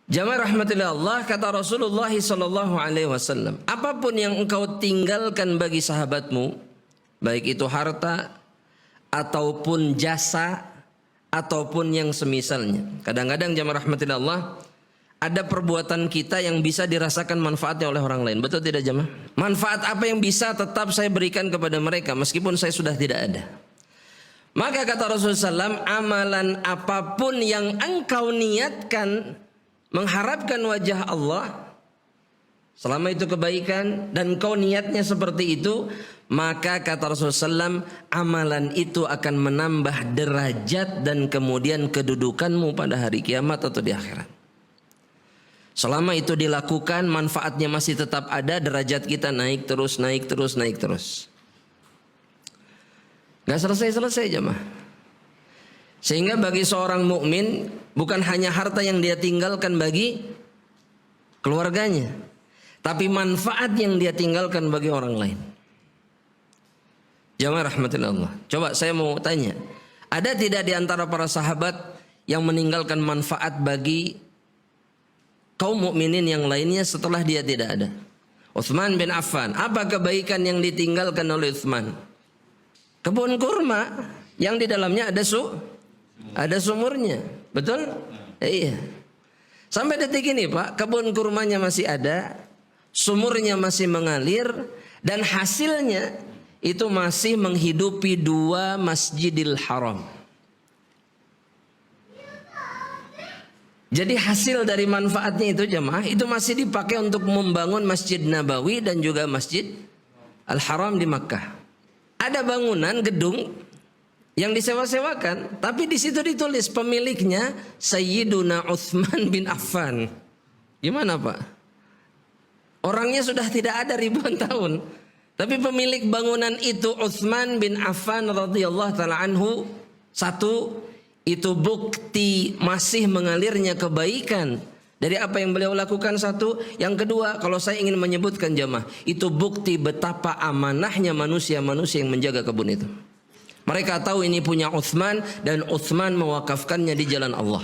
Jamaah rahmatillah Allah, kata Rasulullah sallallahu alaihi wasallam, apapun yang engkau tinggalkan bagi sahabatmu, baik itu harta ataupun jasa ataupun yang semisalnya. Kadang-kadang jamaah rahmatillah Allah, ada perbuatan kita yang bisa dirasakan manfaatnya oleh orang lain. Betul tidak jamaah? Manfaat apa yang bisa tetap saya berikan kepada mereka meskipun saya sudah tidak ada. Maka kata Rasulullah SAW, amalan apapun yang engkau niatkan mengharapkan wajah Allah, selama itu kebaikan dan kau niatnya seperti itu, maka kata Rasulullah SAW, amalan itu akan menambah derajat dan kemudian kedudukanmu pada hari kiamat atau di akhirat. Selama itu dilakukan, manfaatnya masih tetap ada, derajat kita naik terus, naik terus, naik terus. Gak selesai-selesai jemaah. Sehingga bagi seorang mukmin bukan hanya harta yang dia tinggalkan bagi keluarganya, tapi manfaat yang dia tinggalkan bagi orang lain. Jamaah rahmatillah Allah. Coba saya mau tanya, ada tidak di antara para sahabat yang meninggalkan manfaat bagi kaum mukminin yang lainnya setelah dia tidak ada? Utsman bin Affan, apa kebaikan yang ditinggalkan oleh Utsman? Kebun kurma yang di dalamnya ada sumurnya, betul? Iya. Sampai detik ini Pak, kebun kurmanya masih ada, sumurnya masih mengalir, dan hasilnya itu masih menghidupi 2 Masjidil Haram. Jadi hasil dari manfaatnya itu jemaah, itu masih dipakai untuk membangun Masjid Nabawi dan juga Masjid Al-Haram di Makkah. Ada bangunan gedung yang disewa-sewakan, tapi di situ ditulis pemiliknya Sayyiduna Utsman bin Affan. Gimana Pak? Orangnya sudah tidak ada ribuan tahun, tapi pemilik bangunan itu Utsman bin Affan radhiyallahu taala anhu. Satu, itu bukti masih mengalirnya kebaikan dari apa yang beliau lakukan. Satu, yang kedua, kalau saya ingin menyebutkan jamaah, itu bukti betapa amanahnya manusia-manusia yang menjaga kebun itu. Mereka tahu ini punya Utsman dan Utsman mewakafkannya di jalan Allah.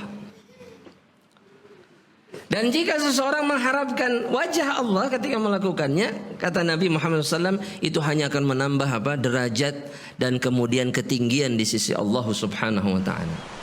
Dan jika seseorang mengharapkan wajah Allah ketika melakukannya, kata Nabi Muhammad SAW, itu hanya akan menambah derajat dan kemudian ketinggian di sisi Allah Subhanahu wa taala.